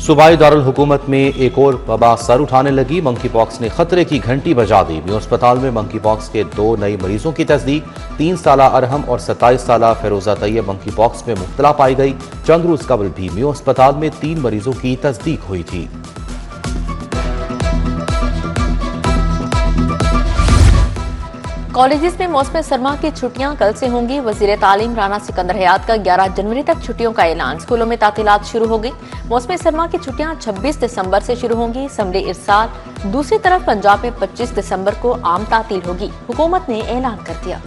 सूबाई दारुल हुकूमत में एक और वबा सर उठाने लगी। मंकी पॉक्स ने खतरे की घंटी बजा दी। म्यू अस्पताल में मंकी पॉक्स के 2 नए मरीजों की तस्दीक। 3 साला अरहम और 27 साला फिरोजा तैयब मंकी पॉक्स में मुब्तला पाई गई। चंद रोज कबल भी म्यू अस्पताल में 3 मरीजों की तस्दीक हुई थी। कॉलेजेस में मौसम सरमा की छुट्टियां कल से होंगी। वजीर तालीम राना सिकंदर हयात का 11 जनवरी तक छुट्टियों का ऐलान। स्कूलों में तातीलात शुरू हो गई। मौसम सरमा की छुट्टियां 26 दिसंबर से शुरू होंगी। असम्बली इरसाल। दूसरी तरफ पंजाब में 25 दिसंबर को आम तातील होगी। हुकूमत ने ऐलान कर दिया।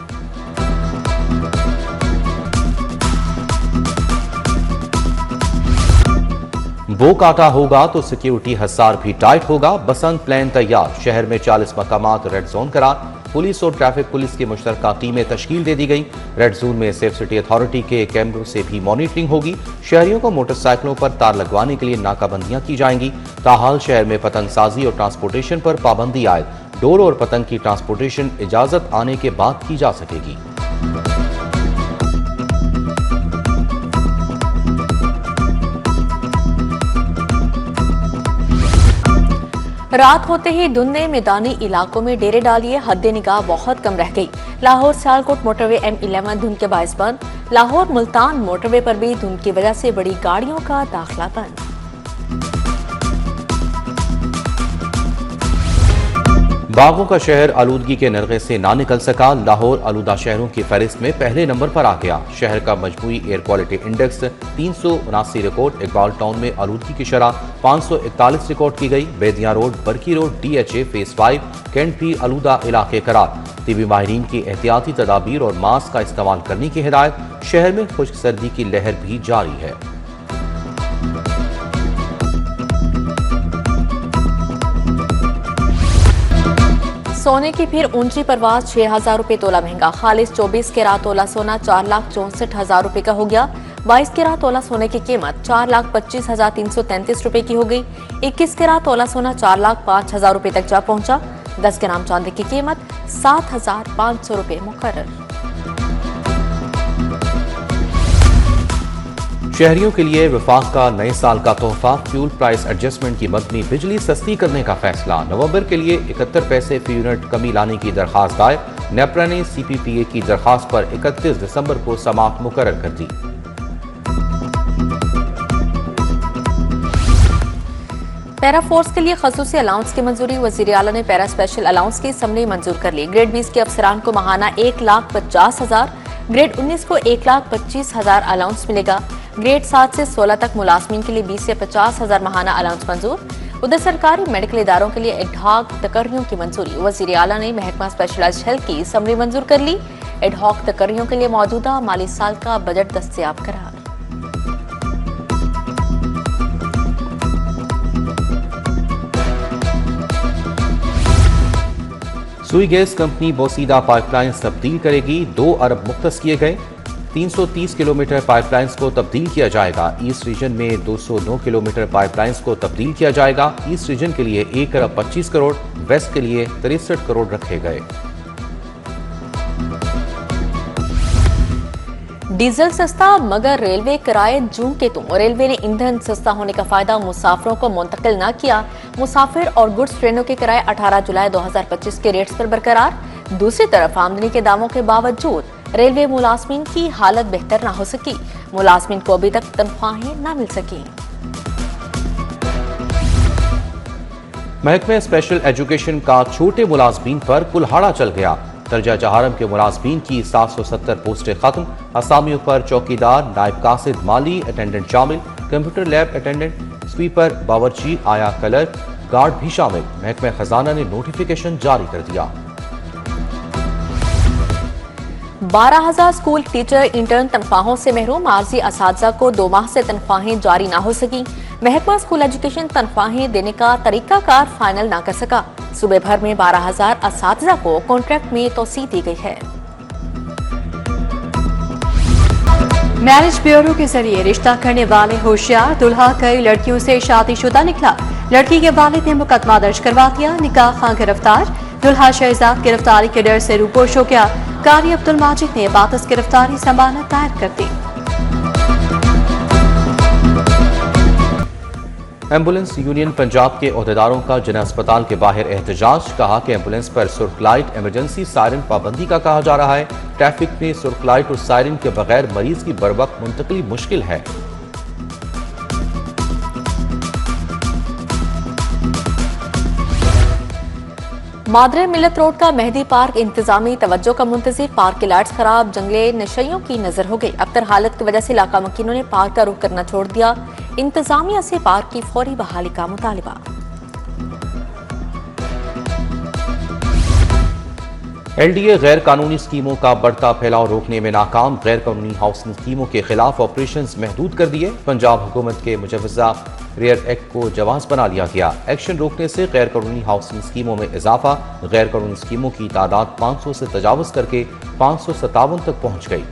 वो काटा होगा तो सिक्योरिटी हसार भी टाइट होगा। बसंत प्लान तैयार। शहर में 40 मकामात रेड जोन करार। पुलिस और ट्रैफिक पुलिस की मुश्तरका टीमें तश्कील दे दी गई। रेड जोन में सेफ सिटी अथॉरिटी के कैमरों से भी मॉनिटरिंग होगी। शहरियों को मोटरसाइकिलों पर तार लगवाने के लिए नाकाबंदियां की जाएंगी। ताहाल शहर में पतंगसाजी और ट्रांसपोर्टेशन पर पाबंदी आए। डोर और पतंग की ट्रांसपोर्टेशन इजाजत आने के बाद की जा सकेगी। रात होते ही धुंध ने मैदानी इलाकों में डेरे डालिए। हद्दे निगाह बहुत कम रह गई। लाहौर सियालकोट मोटरवे M11 धुंध के बायस बंद। लाहौर मुल्तान मोटरवे पर भी धुंध की वजह से बड़ी गाड़ियों का दाखिला बंद। बागों का शहर आलूदगी के नरगे से ना निकल सका। लाहौर आलूदा शहरों की फहरिस्त में पहले नंबर पर आ गया। शहर का मजमूई air quality index 379 record. Iqbal town में आलूदगी की शरह 541 रिकॉर्ड की गई। Bedian road, Barki road, DHA phase 5 cantt भी आलूदा इलाके करार। तिबी माहिरीन की एहतियाती तदाबीर और मास्क का इस्तेमाल करने की हिदायत। शहर में खुश्क सर्दी की लहर भी जारी है। सोने की फिर ऊंची परवाज। 6,000 रुपए तोला महंगा। खालिस 24 कैरात तोला सोना 4,64,000 रुपए का हो गया। 22 कैरात तोला सोने की कीमत 4,25,333 रुपए की हो गई। 21 कैरात तोला सोना 4,05,000 रुपए तक जा पहुंचा। 10 ग्राम चांदी की कीमत 7,500 रुपए मुकर्रर। शहरियों के लिए वफाक का नए साल का तोहफा। फ्यूल प्राइस एडजस्टमेंट की मद में बिजली सस्ती करने का फैसला। नवंबर के लिए 71 पैसे फी यूनिट कमी लाने की दरखास्त दायर। नेपरा ने CPPA की दरखास्त पर 31 दिसंबर को समाअत मुकर्रर कर दी। पैरा फोर्स के लिए खसूसी अलाउंस की मंजूरी। वजीर आला ने पैरा स्पेशल अलाउंस की असम्बली मंजूर कर ली। ग्रेड 20 के अफसरान को माहाना 1,50,000, ग्रेड 19 को 1,25,000 अलाउंस मिलेगा। ग्रेड 7 से 16 तक मुलाजमीन के लिए 20 से 50,000 माहाना अलाउंस मंजूर। उधर सरकारी मेडिकल इदारों के लिए एडहॉक तकर्रियों की मंजूरी। वजीर आला ने महकमा स्पेशलाइज्ड हेल्थ की असम्बली मंजूर कर ली। एडहॉक तकर्रियों के लिए मौजूदा माली साल का बजट दस्तयाब करार। सुई गैस कंपनी बोसीदा पाइपलाइन तब्दील करेगी। 2 अरब मुख्तस किए गए। 330 किलोमीटर पाइपलाइंस को तब्दील किया जाएगा। ईस्ट रीजन में 209 किलोमीटर पाइपलाइंस को तब्दील किया जाएगा। ईस्ट रीजन के लिए 1 अरब 25 करोड़, वेस्ट के लिए 63 करोड़ रखे गए। डीजल सस्ता मगर रेलवे किराए जूं के तुम। रेलवे ने ईंधन सस्ता होने का फायदा मुसाफिरों को मुंतकिल न किया। मुसाफिर और गुड्स ट्रेनों के किराए 18 जुलाई 2025 के रेट्स पर बरकरार। दूसरी तरफ आमदनी के दावों के बावजूद रेलवे मुलाजमीन की हालत बेहतर न हो सकी। मुलाजमीन को अभी तक तनख्वाहें न मिल सकी। महकमे स्पेशल एजुकेशन का छोटे मुलाजमीन पर कुल्हाड़ा चल गया। दर्जा जहारम के मुलाजमीन की 770 पोस्टें खत्म। असामियों पर चौकीदार, नायब कासिद, माली अटेंडेंट शामिल। कंप्यूटर लैब अटेंडेंट, स्वीपर, बावर्ची, आया क्लर्क, गार्ड भी शामिल। महकमा खजाना ने नोटिफिकेशन जारी कर दिया। 12,000 स्कूल टीचर इंटर्न तनख्वाहों से महरूम। आरजी असातिज़ा को 2 माह से तनख्वाहें जारी न हो सकी। महकमा स्कूल एजुकेशन तनख्वाहें देने का तरीकाकार फाइनल न कर सका। सूबे भर में 12,000 असातिज़ा को कॉन्ट्रैक्ट में तोसी दी गई है। मैरिज ब्यूरो के जरिए रिश्ता करने वाले होशियार। दुल्हा कई लड़कियों से शादीशुदा निकला। लड़की के वालिद ने मुकदमा दर्ज करवा दिया। निकाह खां गिरफ्तार। दुल्हा शहजाद गिरफ्तारी के डर से रूपोश हो गया। कारी अब्दुल माजिद ने वापस गिरफ्तारी जमानत दायर कर दी। एम्बुलेंस यूनियन पंजाब के ओहदेदारों का जिला अस्पताल के बाहर एहतजाज। कहा कि एम्बुलेंस पर सुर्ख लाइट इमरजेंसी सायरन पाबंदी का कहा जा रहा है। ट्रैफिक में सुर्ख लाइट और सायरन के बगैर मरीज की बरवक्त मुंतकली मुश्किल है। मादरे मिलत रोड का मेहदी पार्क इंतजामी तवज्जो का मुंतजिर। पार्क की लाइट्स खराब, जंगले नशइयों की नजर हो गई। अख्तर हालत की वजह से इलाका मकीनों ने पार्क का रुख करना छोड़ दिया। इंतजामिया से पार्क की फौरी बहाली का मुतालिबा। LDA गैर कानूनी स्कीमों का बढ़ता फैलाव रोकने में नाकाम। गैर कानूनी हाउसिंग स्कीमों के खिलाफ ऑपरेशंस महदूद कर दिए। पंजाब हुकूमत के मुजवजा रेयर एक्ट को जवाज बना लिया गया। एक्शन रोकने से गैर कानूनी हाउसिंग स्कीमों में इजाफा। गैर कानूनी स्कीमों की तादाद 500 से तजावुज करके 557 तक पहुंच गई।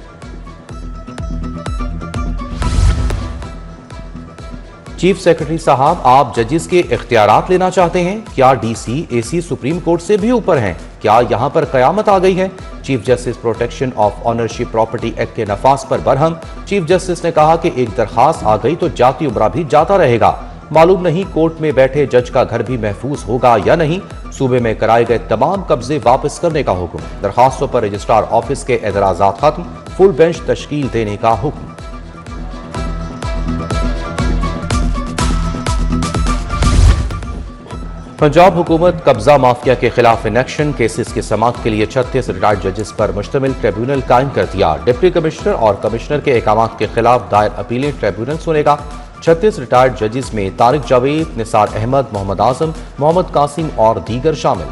चीफ सेक्रेटरी साहब, आप जजेस के इख्तियारात लेना चाहते हैं? क्या DC, AC सुप्रीम कोर्ट से भी ऊपर हैं? क्या यहां पर कयामत आ गई है? Chief justice protection of ownership property act के नफाज पर बरहम। चीफ जस्टिस ने कहा कि एक दरखास्त आ गई तो जाती उमरा भी जाता रहेगा। मालूम नहीं कोर्ट में बैठे जज का घर भी महफूज होगा या नहीं। सूबे में कराए गए तमाम कब्जे वापस करने का हुक्म। दरखास्तों पर रजिस्ट्रार ऑफिस के एतराजात खत्म। फुल बेंच तश्कील देने का हुक्म। पंजाब हुकूमत कब्जा माफिया के खिलाफ इन एक्शन। केसेस की समाअत के लिए 36 रिटायर्ड जजेस पर मुश्तमिल ट्रिब्यूनल कायम कर दिया। डिप्टी कमिश्नर और कमिश्नर के अहकामात के खिलाफ दायर अपीलें ट्रिब्यूनल सुनेगा। 36 रिटायर्ड जजेस में तारिक जावेद, निसार अहमद, मोहम्मद आजम, मोहम्मद कासिम और दीगर शामिल।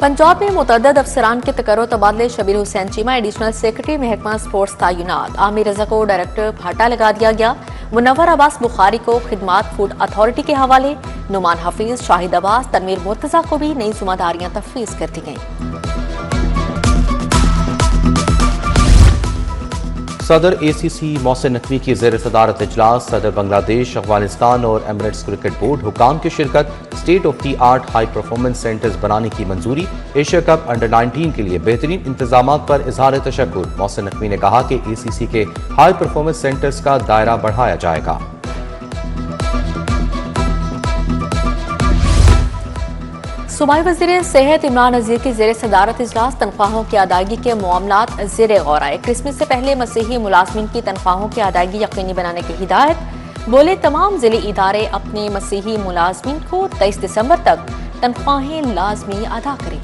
पंजाब में मुतअद्दिद अफसरान के तकर्रो तबादले। शबीर हुसैन चीमा एडिशनल सेक्रेटरी महकमा स्पोर्ट्स तैनात। आमिर रजा को डायरेक्टर भाटा लगा दिया गया। मुनव्वर अब्बास बुखारी को खिदमात फूड अथॉरिटी के हवाले। नुमान हफीज, शाहिद अब्बास, तनवीर मुर्तजा को भी नई जिम्मेदारियां तफवीज कर दी गईं। सदर ACC मोहसिन नकवी की ज़ेर सदारत इजलास। सदर बांग्लादेश, अफगानिस्तान और एमिरेट्स क्रिकेट बोर्ड हुकाम की शिरकत। State of the art high performance centres बनाने की मंजूरी। एशिया कप अंडर 19 के लिए बेहतरीन इंतजाम पर इजहार तशक्कुर। मोहसिन नकवी ने कहा कि ACC के हाई परफॉर्मेंस सेंटर्स का दायरा बढ़ाया जाएगा। सूबाई वज़ीर सेहत इमरान नज़ीर की ज़ेर सदारत इजलास। तनख्वाहों की अदायगी के मामलात ज़ेर गौर आए। क्रिसमस से पहले मसीही मुलाजमीन की तनख्वाहों की अदायगी यकीनी बनाने की हिदायत। बोले तमाम जिले इदारे अपने मसीही मुलाजमीन को 23 दिसंबर तक तनख्वाहें लाजमी अदा करें।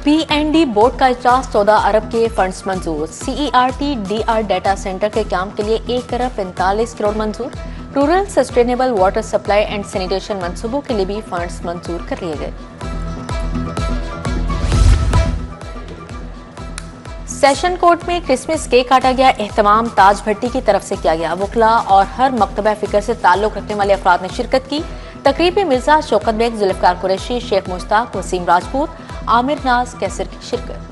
P&D बोर्ड का इजलास। 14 अरब के फंड्स मंजूर। CERT DR डाटा सेंटर के काम के लिए 1 अरब 45 करोड़ मंजूर। Rural sustainable water supply and sanitation मंसूबों के लिए भी फंड्स मंजूर कर लिए गए। सेशन कोर्ट में क्रिसमस केक काटा गया। एहतमाम ताज भट्टी की तरफ से किया गया। वकला और हर मकतबा फिक्र से ताल्लुक रखने वाले अफराद ने शिरकत की। तकरीब में मिर्जा शौकत बेग, जुल्फकार कुरैशी, शेख मुश्ताक, वसीम राजपूत, आमिर नाज कैसर की शिरकत।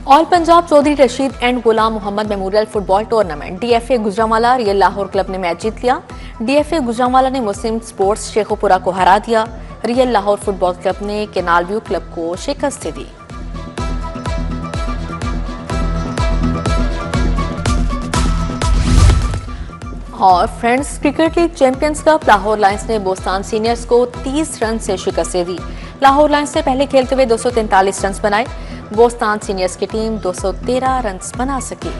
All Punjab Chaudhry Rasheed and Ghulam Mohammad memorial football tournament. DFA Gujranwala real Lahore club ने मैच जीत लिया। DFA गुजरांवाला ने मुस्लिम स्पोर्ट्स शेखोपुरा को हरा दिया। रियल लाहौर फुटबॉल क्लब ने केनाल व्यू क्लब को शिकस्त दी। और friends cricket league champions cup. Lahore Lions ने बोस्तान सीनियर्स को 30 रन से शिकस्त दी। लाहौर लायंस ने पहले खेलते हुए 243 रन बनाए। बोस्तान सीनियर्स की टीम 213 रन बना सकी।